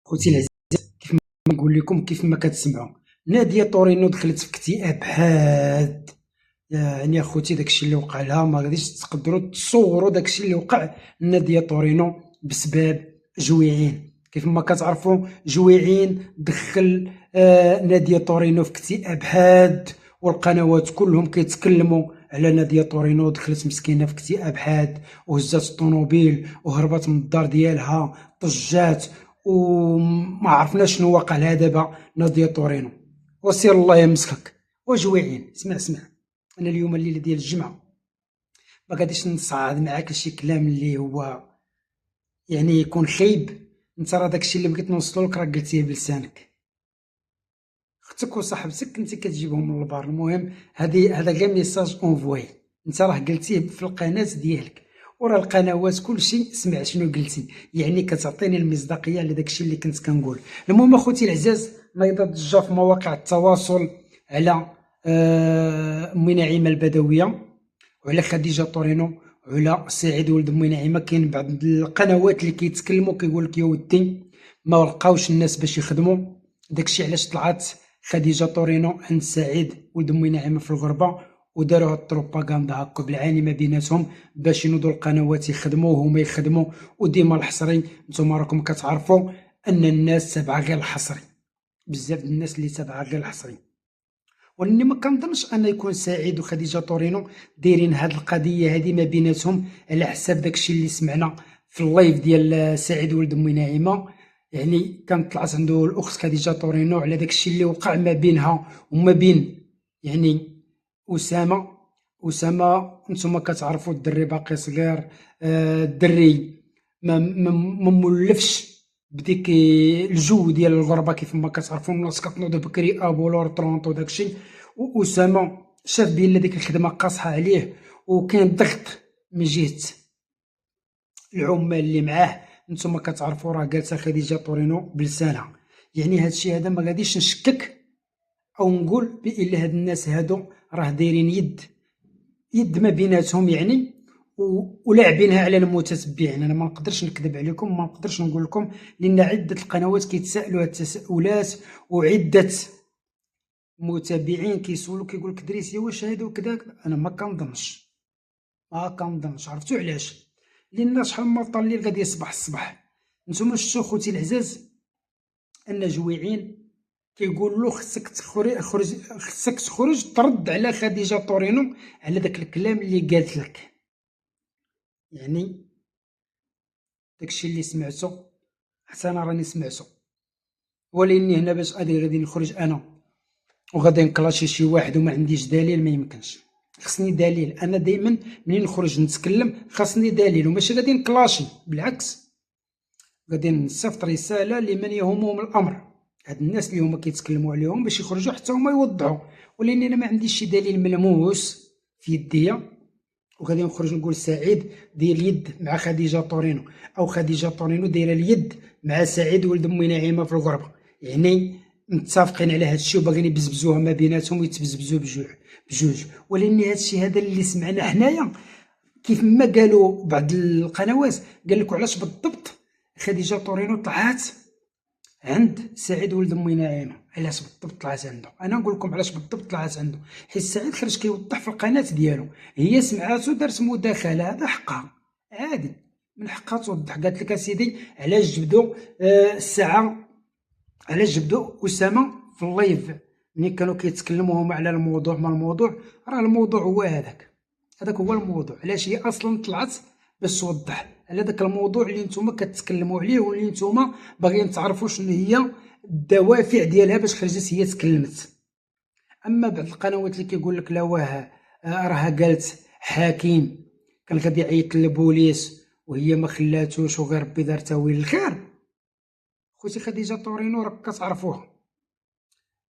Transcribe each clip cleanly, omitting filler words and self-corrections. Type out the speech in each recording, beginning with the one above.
خوتي العزيز، كيف ما نقول لكم كيف ما كتسمعوا، نادية طورينو دخلت في اكتئاب حاد. يعني اخوتي داكشي اللي وقع لها ما غاديش تقدروا تصوروا داكشي اللي وقع لنادية طورينو بسبب جويعين. كيف ما كتعرفوا جويعين دخل نادية طورينو في اكتئاب حاد، والقنوات كلهم كيتكلموا على نادية طورينو دخلت مسكينه في اكتئاب حاد، وهزات الطوموبيل وهربت من الدار ديالها، طجات وما عرفنا شنو واقع لها دابا نادية طورينو. وسير الله يمسخك. وجويعين اسمع، انا اليوم الليله ديال الجمعه ما غاديش نصعد معاك لشي كلام اللي هو يعني يكون خايب. انت راه داكشي اللي بغيت نوصلو لك راه قلتيه بلسانك، اختك وصاحبتك انت كتجيبهم من البار. المهم هذا غير ميساج اونفوي، انت راه قلتيه في القناه ديالك، وراه القنوات كلشي سمع شنو قلتي، يعني كتعطيني المصداقيه على داكشي اللي كنت كنقول. المهم اخوتي العزاز، نايضه ضجه في مواقع التواصل على امي نعيمه البدويه وعلى خديجه طورينو وعلى سعيد ولد امي نعيمه. كاين بعض القنوات اللي كيتكلموا كيقول لك يا ودي ما لقاوش الناس باش يخدموا. داكشي علاش طلعت خديجه طورينو عند سعيد ولد امي نعيمه في الغربه، وداروا هاد البروباغندا هكا بالعاني ما بيناتهم باش ينوضوا القنوات يخدموا وهما يخدموا. وديما الحصري، نتوما راكم كتعرفوا ان الناس تابعه غير الحصري، بزاف د الناس اللي تابعه غير الحصري. ولاني ما كنظنش ان يكون سعيد وخديجه طورينو دايرين هاد القضيه هادي ما بيناتهم على حساب داكشي اللي سمعنا في اللايف ديال سعيد ولد امي نعيمه. يعني كانت طلعت عنده الاخت خديجه طورينو على داكشي اللي وقع ما بينها وما بين يعني اسامه. نتوما كتعرفوا الدري باقي صغير، الدري ما مولفش بديك الجو ديال الغربه. كيف ما كتعرفوا الناس كتنوض بكري ابولور طرونطو داكشي، واسامه شاف بان ديك الخدمه قاصحه عليه وكاين ضغط من جهه العمال اللي معاه. نتوما كتعرفوا راه جالسه خديجه طورينو بلسانها. يعني هادشي هذا ما غاديش نشكك او نقول بان هاد الناس هادو راه دايرين يد ما بيناتهم يعني، ولاعبينها على المتتبعين. انا ما نقدرش نكذب عليكم، ما نقدرش نقول لكم، لان عده القنوات كيتسائلوا هاد التساؤلات، وعده متابعين كيسولوا كيقول لك دريسي واش هادو وكذا. انا ما كنظنش عرفتوا علاش؟ لان شحال من مره الليل غادي يصبح الصباح. نتوما شفتوا خوتي العزاز ان جويعين كيقول له خصك تخرج ترد على خديجه طورينو على داك الكلام اللي قالت لك. يعني داكشي اللي سمعته حتى انا راني سمعته، ولاني هنا باش غادي نخرج انا وغادي نكلاشي شي واحد وما عنديش دليل، ما يمكنش. خصني دليل. انا دائما منين نخرج نتكلم خاصني دليل، وماشي غادي نكلاشي، بالعكس غادي نصيفط رساله لمن يهمهم الامر، هاد الناس اللي هما كيتكلموا عليهم باش يخرجوا حتى هما يوضحوا. ولاني انا ما عنديش شي دليل ملموس في يديا، وغادي نخرج نقول سعيد داير اليد مع خديجه طورينو، او خديجه طورينو دايره اليد مع سعيد ولد امي نعيمه في الغربه، يعني متفقين على هادشي وباغيين يبزبزوها ما بيناتهم ويتبزبزوا بجوج. ولان هادشي هذا اللي سمعنا حنايا كيف ما قالوا بعض القنوات، قال لكم علاش بالضبط خديجه طورينو طلعت عند سعيد ولد امي نعيمه. علاش بالضبط طلعت عنده؟ انا نقول لكم علاش بالضبط طلعت عنده. حيت سعيد خرج كيوضح في القناه ديالو، هي سمعاتو دارت مداخله، هذا حقها عادي، من حقها توضح. قالت لك اسيدي علاش جبدوا الساعه، علاش جبدوا اسامه في اللايف ملي كانوا كيتكلموا هما على الموضوع. ما الموضوع راه الموضوع هو هذاك هو الموضوع. علاش هي اصلا طلعت باش توضح على داك الموضوع اللي نتوما كتكلموا عليه، واللي نتوما باغيين تعرفوا شنو هي الدوافع ديالها باش خرجت هي تكلمت. اما بعض القنوات اللي كيقول لك لا واه راها قالت حكيم كان غادي يعيط للبوليس وهي ما خلاتوش وغير ربي دار تاويل الخير. خوتي خديجه طورينو راك كتعرفوها،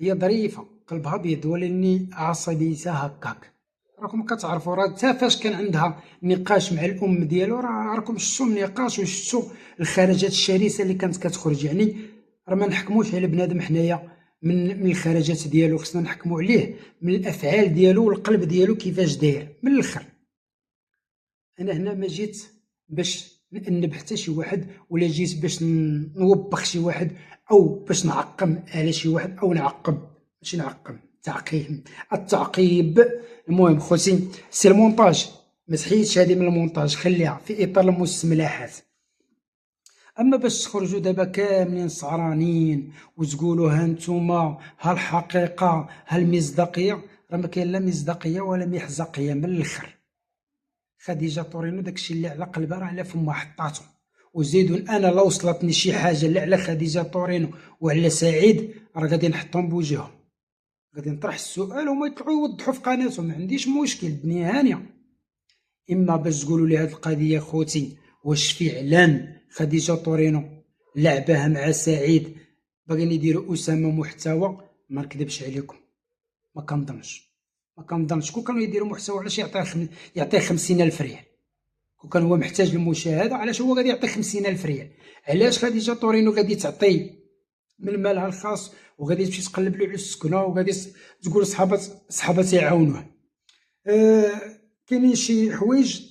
هي ظريفه قلبها ابيض، ولاني عصبيتها هكاك. راكم كتعرفوا راه حتى فاش كان عندها نقاش مع الام ديالو راه راكم شفتوا النقاش وشفتوا الخرجات الشرسه اللي كانت كتخرج. يعني راه ما نحكموش على بنادم حنايا من الخرجات ديالو، خصنا نحكموا عليه من الافعال ديالو والقلب ديالو كيفاش داير من الاخر. انا هنا ما جيت باش نأنب حتى شي واحد، ولا جيت باش نوبخ شي واحد، او باش نعقم على شي واحد، او نعقب، ماشي نعقم، تعقيم، التعقيب. المهم خوتي، سي المونتاج، ما تحيدش هذه من المونتاج، خليها في اطار المستملحات. اما باش تخرجوا دابا كاملين سعرانين وتقولوا ها نتوما ها الحقيقه ها المصداقيه، راه ما كاين لا مصداقيه ولا محزقيه من الاخر. خديجه طورينو داكشي اللي على قلبها راه على فمها حطاتو، وزيدوا انا لو وصلتني شي حاجه اللي على خديجه طورينو وعلى سعيد راه غادي نحطهم بوجههم، غادي نطرح السؤال وما يطلعوا يوضحوا في قناتهم، ما عنديش مشكل، الدنيا هانيه. اما باش تقولوا لي هاد القضيه خوتي واش فعلا خديجه طورينو لعبها مع سعيد باغيين يديروا اسامه محتوى، ما نكذبش عليكم، ما كنظنش كون كانوا يديروا محتوى علاش يعطيه 50,000 ريال؟ كون كان هو محتاج للمشاهده علاش هو غادي يعطي 50,000 ريال؟ علاش خديجه طورينو غادي تعطي من مالها الخاص وغادي تمشي تقلب له على السكنه وغادي تقول صحاباتي يعاونوه؟ كاينين شي حوايج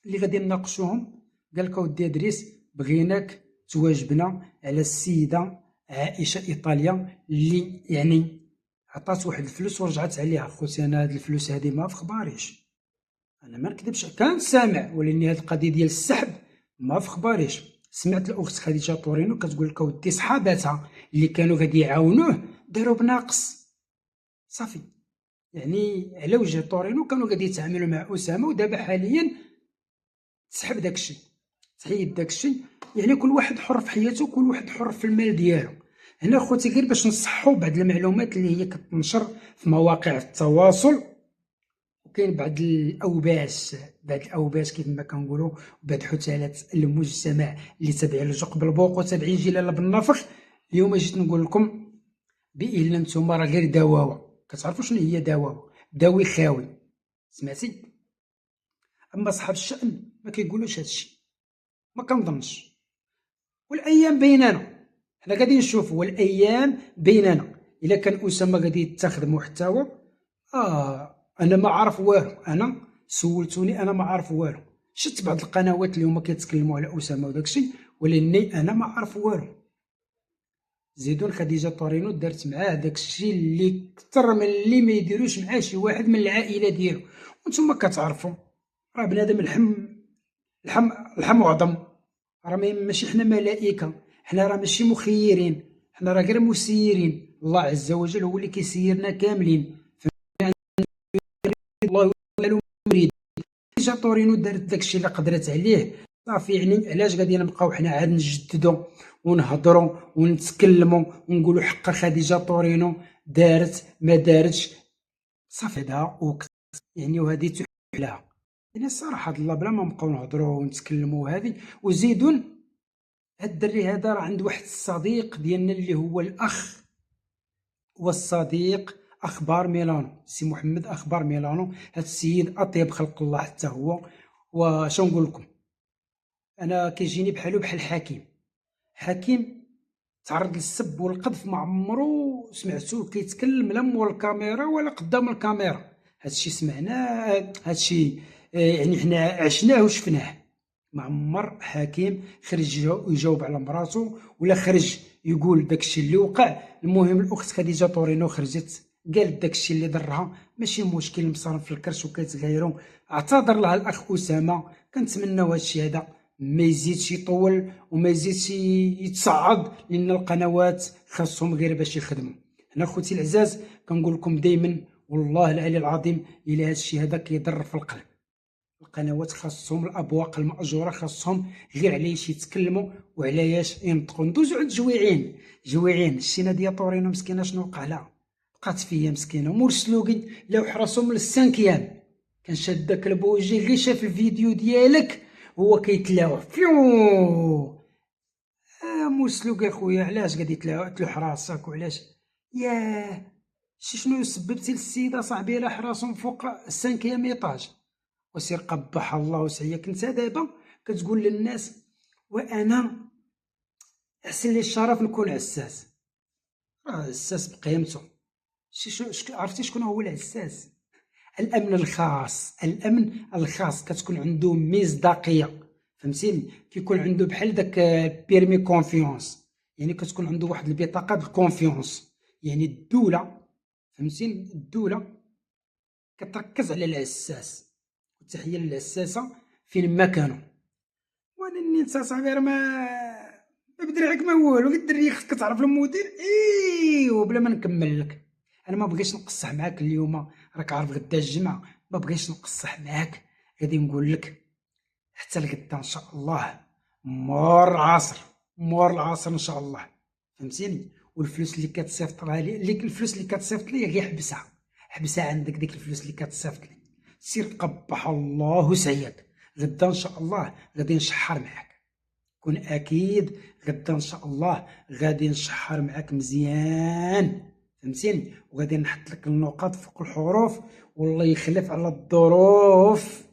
اللي غادي نناقشوهم. قال لك اودي ادريس بغيناك تواجبنا على السيده عائشه ايطاليا اللي يعني عطات واحد الفلوس ورجعت عليها. خوتي انا هاد الفلوس هادي ما في خباريش، انا ما نكذبش، كان سامع، ولكن هاد القضيه ديال السحب ما في خباريش. سمعت الاخت خديجه طورينو كتقول لك اودي صحاباتها اللي كانوا غادي يعاونوه داروا بناقص صافي، يعني على وجه طورينو كانوا غادي يتعاملوا مع اسامه، ودابا حاليا تسحب داكشي، تحيد داكشي، يعني كل واحد حر في حياته، كل واحد حر في المال ديالو. هنا خوتي غير باش نصحوا بعض المعلومات اللي هي كتنشر في مواقع التواصل، وكاين بعض الاوباش كيف ما كنقولوا، بعض حثالات المجتمع اللي تابعين لجوق بالبوق وتابعين جلاله بالنفخ. اليوم جيت نقول لكم بان نتوما راه غير دواوه، كتعرفوا شنو هي دواوه؟ داوي خاوي، سمعتي؟ اما صحاب الشأن ما كيقولوش هادشي، ما كنظنش. والايام بيننا، حنا غادي نشوفوا، والايام بيننا. الا كان اسامه غادي يتخذ محتوى، انا ما عارف والو، انا سولتوني انا ما عارف والو، شفت بعض القنوات اللي هما كيتكلموا على اسامه وداكشي، ولاني انا ما عارف والو. زيدون خديجه طورينو دارت معاه داكشي اللي كثر من اللي ما يديروش معاه شي واحد من العائله ديالو. وانتم كتعرفوا راه بنادم لحم وعظم، راه ماشي حنا ملائكه، حنا راه ماشي مخيرين، حنا راه غير مسيرين. الله عز وجل هو اللي كيسيرنا كاملين، الله مريد. جا طورينو دارت داكشي اللي قدرت عليه صافي، يعني علاش غادي نبقاو حنا عاد نجددوا ونهضروا ونتكلموا ونقولوا حق خديجه طورينو دارت ما دارتش؟ صافي هذا يعني وهذه تحلها، يعني الصراحه الله بلا ما نبقاو نهضروا ونتكلموا هذه. وزيدون هاد الدري هذا راه عند واحد الصديق ديالنا اللي هو الاخ والصديق اخبار ميلانو، سي محمد اخبار ميلانو. هاد السيد اطيب خلق الله حتى هو. واش نقول لكم، انا كيجيني بحالو بحال حكيم تعرض للسب والقذف، ما عمرو سمعتوه كيتكلم لا مور الكاميرا ولا قدام الكاميرا. هادشي سمعناه، هادشي يعني حنا عشناه وشفناه. ما عمر حكيم خرج يجاوب على مراته ولا خرج يقول داكشي اللي وقع. المهم الاخت خديجه طورينو خرجت قالت داكشي اللي ضرها، ماشي مشكل، مصارف في الكرش وكتغيروا. اعتذر لها الاخ اسامه، كنتمناو هادشي هذا ما يزيدش يطول وما يزيدش يتصعد، لان القنوات خاصهم غير باش يخدموا. هنا خوتي العزاز كنقول لكم دائما والله العلي العظيم الى هادشي هذا كيضر في القلب. القنوات خاصهم الابواق الماجوره خاصهم غير علاش يتكلموا وعلاش ينطقوا. ندوزو عند جويعين الشينا ديال طورينو مسكينه شنو وقع لها؟ بقات فيا مسكينه مرسلوكي لاو حراسهم من السانكيام، كان شاد داك البوجي غير شاف الفيديو ديالك هو كيتلاوع فيو. مرسلوك اخويا علاش غادي تلو حراسك وعلاش؟ ياه شنو سببتي للسيده صاحبي راه حراسهم فوق السانكيام ايطاج؟ وسير قبح الله وسعيك. انت دابا كتقول للناس وانا احسن لي الشرف نكون عساس، راه عساس بقيمته. عرفتي شكون هو العساس؟ الامن الخاص كتكون عنده مصداقيه فهمتيني؟ كيكون عنده بحال داك بيرمي كونفيونس، يعني كتكون عنده واحد البطاقة د الكونفيونس. يعني الدولة، فهمتيني، الدولة كتركز على العساس، والتحية للعساسة فين ما كانوا. وانا نيت اصاحبي راه ما بدري عليك ما والو، غير الدريه خصك تعرف المدير ايوا بلا ما نكمل لك. انا ما بغيتش نقصح معاك اليوم، راك عارف غدا الجمعة، ما بغيتش نقصح معاك. غادي نقول لك حتى لغدا ان شاء الله، مور العصر، مور العصر ان شاء الله، فهمتيني. والفلوس اللي كتصيفط لي، الفلوس اللي كتصيفط لي غير حبسها، حبسها عندك ديك الفلوس اللي كتصيفط لي. سير قبح الله سعيك. غدا ان شاء الله غادي نشحر معاك، كون اكيد. غدا ان شاء الله غادي نشحر معاك مزيان، فهمتيني. وغادي نحط لك النقاط فوق الحروف، والله يخلف على الظروف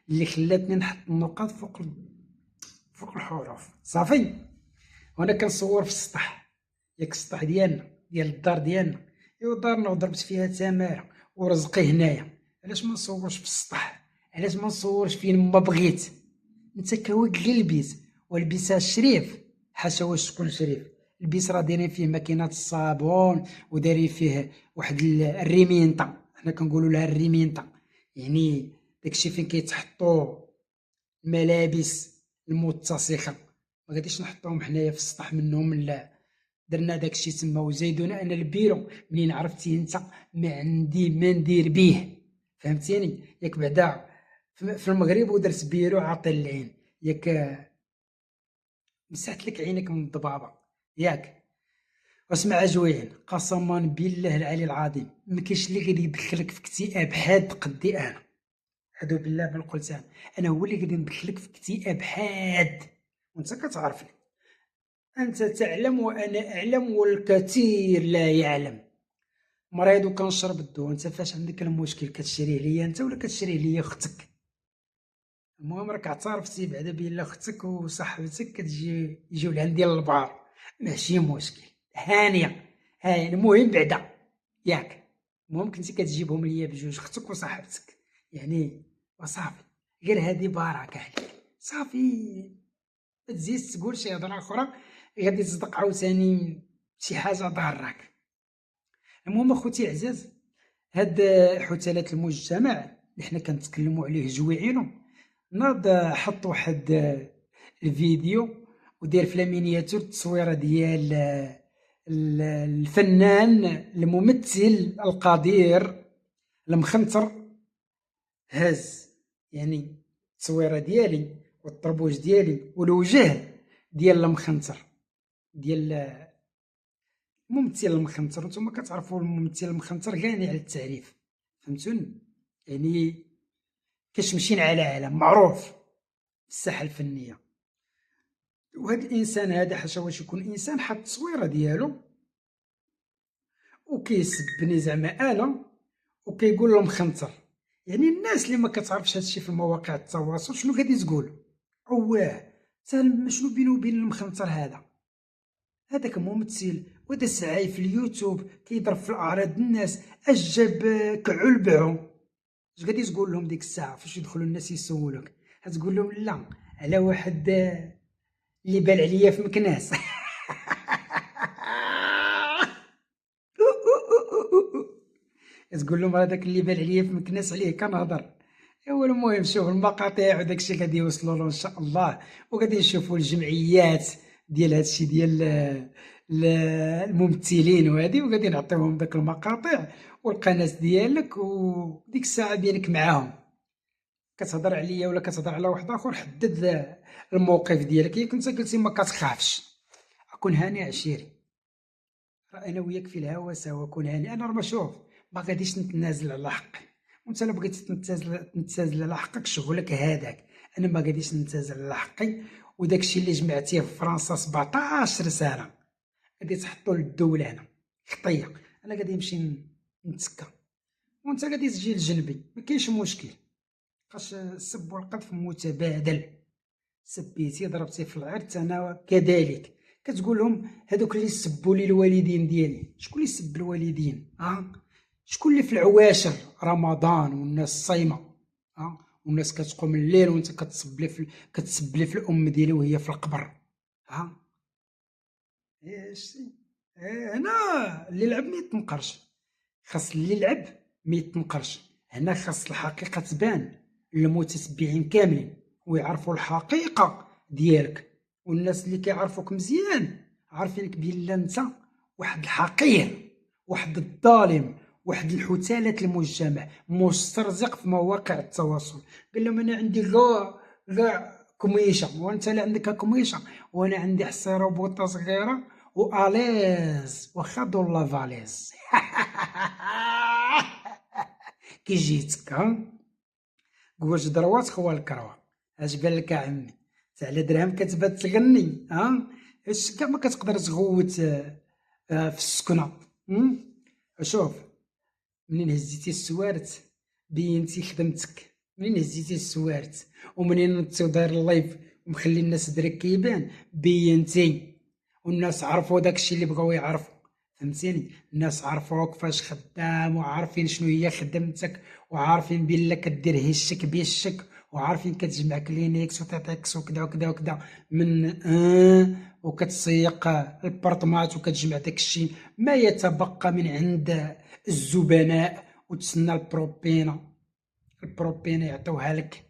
اللي خلاتني نحط النقاط فوق الحروف. صافي. وانا كنصور في السطح، ياك السطح ديالنا ديال الدار ديالنا، ايوا دارنا وضربت فيها تماره ورزقي هنايا. علاش ما نصورش في السطح؟ علاش ما نصورش فين ما بغيت؟ انت كواك غير البيت، والبيسها شريف، حاشا واش تكون شريف. البيس راه دايرين فيه ماكينات الصابون، ودايرين فيه واحد الريمينطا، حنا كنقولوا لها الريمينطا، يعني داكشي فين كيتحطوا الملابس المتسخه. ما غاديش نحطوهم حنايا في السطح منهم، لا. درنا داكشي تما وزايدونا. انا البيرو منين عرفتي انت ما عندي ما ندير بيه، فهمتيني. ياك بعدا في المغرب ودرت بيرو عاطي العين، ياك مسحت لك عينك من الضبابه، ياك. واسمع جوين، قسما بالله العلي العظيم ما كاينش اللي غادي يدخلك في اكتئاب حاد قدي انا. هادو بالله ما قلت انا هو اللي غادي ندخلك في اكتئاب حاد، وانت كتعرفني. انت تعلم وانا اعلم والكثير لا يعلم. مريض وكنشرب الدواء. انت فاش عندك المشكل؟ كتشريه ليا انت ولا كتشريه ليا اختك؟ المهم راك اعترفتي بعدا بين اختك وصاحبتك كتجي يجيو لعندي للبار، ماشي مشكل، هانيه. هاي المهم بعدا، ياك. المهم كنتي كتجيبهم ليا بجوج، اختك وصاحبتك، يعني وصافي. غير هادي بارك عليك، صافي. ما تزيدش تقول شي هضره اخرى غادي تصدق عاوتاني شي حاجه ضارك. المهم اخوتي العزاز، هاد حثالات المجتمع اللي حنا كنتكلموا عليه جويعينو، ناض حط واحد الفيديو ودير في لامينياتور التصويره ديال الفنان الممثل القدير المخنتر. هاز يعني التصويره ديالي والطربوش ديالي والوجه ديال المخنتر، ديال الممثل المخنتر. نتوما كتعرفوا الممثل المخنتر غني على التعريف، فهمتوني. يعني كشمشين على علم معروف في الساحه الفنيه. وهذا الانسان هذا حاشا واش يكون انسان، حط التصويره ديالو وكيسبني زعما انا وكيقول له مخنتر. يعني الناس اللي ما كتعرفش هادشي في مواقع التواصل شنو غادي تقول؟ اواه، شنو بينه وبين المخنتر هذا؟ هذاك ممثل ودا سعاي في اليوتيوب كيضرب في الاعراض الناس، اش جاب كعو لبعو. اش غادي تقول لهم ديك الساعه فاش يدخلوا الناس يسولوك؟ غتقول لهم لا، على واحد اللي بان عليا في مكناس. تقول لهم هذاك اللي بان عليا في مكناس عليه كنهضر. ايوا المهم شوف المقاطع وداك الشيء غادي يوصلوا له ان شاء الله، وغادي نشوفوا الجمعيات ديال هادشي ديال الممثلين وهادي، وغادي نعطيوهم داك المقاطع والقناه ديالك، وديك الساعه بينك معاهم كتهضر عليا ولا كتهضر على واحد اخر. حدد الموقف ديالك. ياك انت قلتي ما كتخافش، اكون هاني عشيري، راه انا وياك في الهوا سوا. كون هاني، انا راه شوف ما غاديش نتنازل على حقي، وانت لو بغيتي تنتزل على حقك شغلك هذاك. انا ما غاديش نتنازل على حقي. وداكشي اللي جمعتيه في فرنسا 17 سنه غادي تحطو للدوله هنا خطيه. انا غادي نمشي نتسكى، وانت غادي تجي لجنبي، ما كاينش مشكل. بقاش السب والقذف متبادل، سبيتي ضربتي في العرض انا كذلك. كتقول لهم هذوك اللي سبوا لي الوالدين ديالي، شكون اللي سب الوالدين؟ شكون اللي في العواشر رمضان والناس صايمه والناس كتقوم الليل وانت كتسب لي في الام ديالي وهي في القبر. ها شتي؟ هنا اللي لعب ما يتنقرش، خاص اللي لعب ما يتنقرش. هنا خاص الحقيقة تبان للمتتبعين كاملين ويعرفوا الحقيقة ديالك، والناس اللي كيعرفوك مزيان عارفينك بلا انت واحد الحقير، واحد الظالم، واحد الحثالة المجتمع، مسترزق في مواقع التواصل. قال لهم انا عندي كاع كميشه، وانت لا عندك كميشه، وانا عندي حصيره وبوطه صغيره واليز واخا دون لافاليز. كي جيتك واش دروات خوال الكروه، اش بان لك عمي؟ على درهم كتبات تغني اش كاع ما كتقدر تغوت في السكنه. شوف، منين هزيتي السوارت بينتي خدمتك، منين هزيتي السوارت ومنين نتو داير اللايف ومخلي الناس درك كيبان بينتي، والناس عرفوا داكشي اللي بغاو يعرفوا. فهمتيني؟ الناس عرفوك فاش خدام وعارفين شنو هي خدمتك وعارفين بلا كدير هشك بيشك وعارفين كتجمع كلينيكس وتاتكس وكدا وكدا وكدا من وكتسيق البرطمات وكتجمع داكشي ما يتبقى من عند الزبناء وتسنى البروبينا يعطوها لك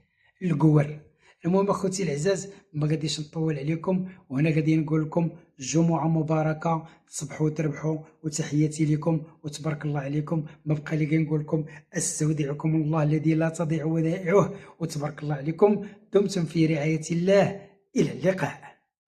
القور. المهم اخوتي العزاز، ما غاديش نطول عليكم، وهنا غادي نقول لكم جمعة مباركة، تصبحوا وتربحوا، وتحياتي لكم وتبارك الله عليكم. ما بقى لي غير نقول لكم استودعكم الله الذي لا تضيع ودائعه، وتبارك الله عليكم. دمتم في رعاية الله، إلى اللقاء.